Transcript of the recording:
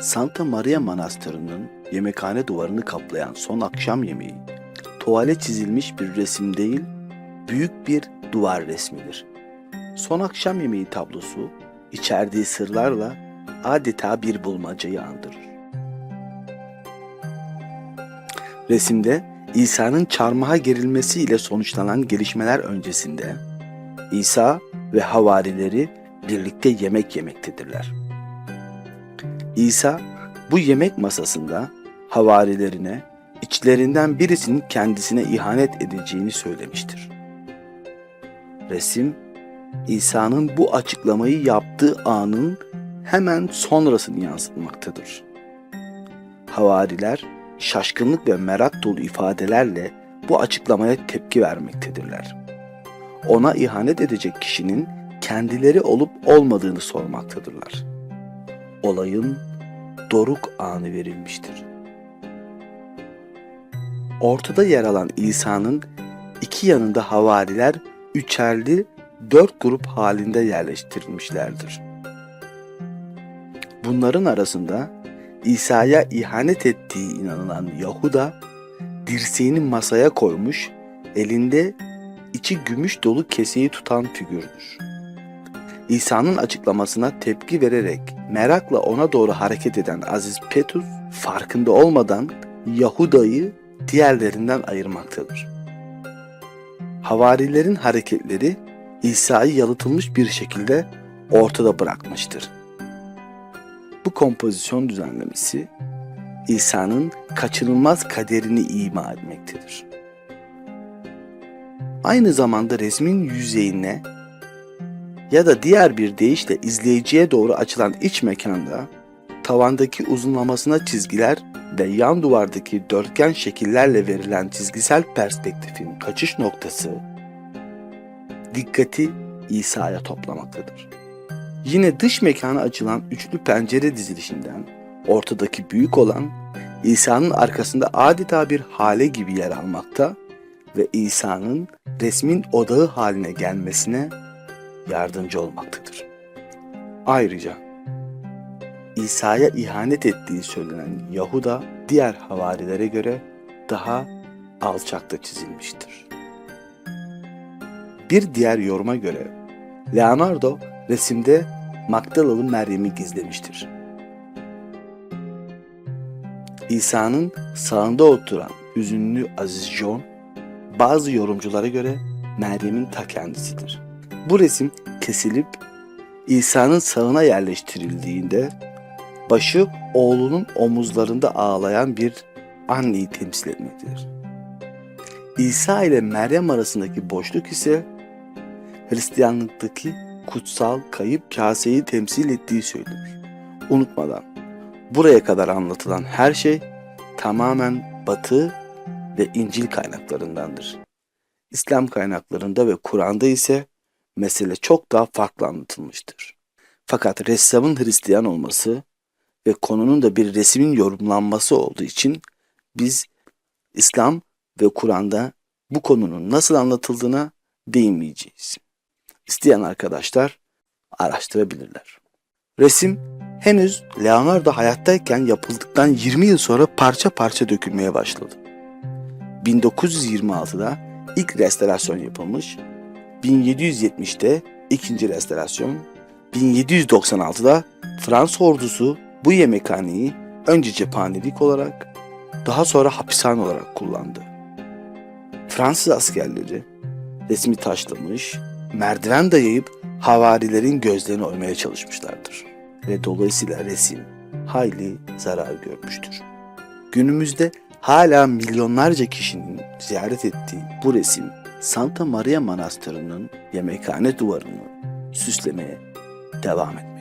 Santa Maria Manastırı'nın yemekhane duvarını kaplayan son akşam yemeği, tuvale çizilmiş bir resim değil, büyük bir duvar resmidir. Son akşam yemeği tablosu, içerdiği sırlarla adeta bir bulmacayı andırır. Resimde İsa'nın çarmıha gerilmesiyle sonuçlanan gelişmeler öncesinde İsa ve havarileri birlikte yemek yemektedirler. İsa bu yemek masasında havarilerine içlerinden birisinin kendisine ihanet edeceğini söylemiştir. Resim, İsa'nın bu açıklamayı yaptığı anın hemen sonrasını yansıtmaktadır. Havariler şaşkınlık ve merak dolu ifadelerle bu açıklamaya tepki vermektedirler. Ona ihanet edecek kişinin kendileri olup olmadığını sormaktadırlar. Olayın doruk anı verilmiştir. Ortada yer alan İsa'nın iki yanında havariler üçerli 4 grup halinde yerleştirilmişlerdir. Bunların arasında İsa'ya ihanet ettiği inanılan Yahuda dirseğini masaya koymuş, elinde içi gümüş dolu keseyi tutan figürdür. İsa'nın açıklamasına tepki vererek merakla ona doğru hareket eden Aziz Petrus farkında olmadan Yahuda'yı diğerlerinden ayırmaktadır. Havarilerin hareketleri İsa'yı yalıtılmış bir şekilde ortada bırakmıştır. Bu kompozisyon düzenlemesi İsa'nın kaçınılmaz kaderini ima etmektedir. Aynı zamanda resmin yüzeyine ya da diğer bir deyişle izleyiciye doğru açılan iç mekanda tavandaki uzunlamasına çizgiler ve yan duvardaki dörtgen şekillerle verilen çizgisel perspektifin kaçış noktası dikkati İsa'ya toplamaktadır. Yine dış mekana açılan üçlü pencere dizilişinden ortadaki büyük olan İsa'nın arkasında adeta bir hale gibi yer almakta ve İsa'nın resmin odağı haline gelmesine yardımcı olmaktadır. Ayrıca İsa'ya ihanet ettiği söylenen Yahuda diğer havarilere göre daha alçakta çizilmiştir. Bir diğer yoruma göre Leonardo resimde Magdalalı Meryem'i gizlemiştir. İsa'nın sağında oturan hüzünlü Aziz John, bazı yorumculara göre Meryem'in ta kendisidir. Bu resim kesilip İsa'nın sağına yerleştirildiğinde başı oğlunun omuzlarında ağlayan bir anneyi temsil etmektedir. İsa ile Meryem arasındaki boşluk ise Hristiyanlıktaki kutsal kayıp kaseyi temsil ettiği söylenir. Unutmadan buraya kadar anlatılan her şey tamamen Batı ve İncil kaynaklarındandır. İslam kaynaklarında ve Kur'an'da ise mesele çok daha farklı anlatılmıştır. Fakat ressamın Hristiyan olması ve konunun da bir resmin yorumlanması olduğu için biz İslam ve Kur'an'da bu konunun nasıl anlatıldığına değinmeyeceğiz. İsteyen arkadaşlar araştırabilirler. Resim henüz Leonardo hayattayken yapıldıktan 20 yıl sonra parça parça dökülmeye başladı. 1926'da ilk restorasyon yapılmış, 1770'te ikinci restorasyon, 1796'da Fransız ordusu bu yemekhaneyi önce cephanelik olarak, daha sonra hapishane olarak kullandı. Fransız askerleri resmi taşlamış, merdiven dayayıp havarilerin gözlerini oymaya çalışmışlardır ve dolayısıyla resim hayli zarar görmüştür. Günümüzde hala milyonlarca kişinin ziyaret ettiği bu resim Santa Maria Manastırı'nın yemekhane duvarını süslemeye devam etmektedir.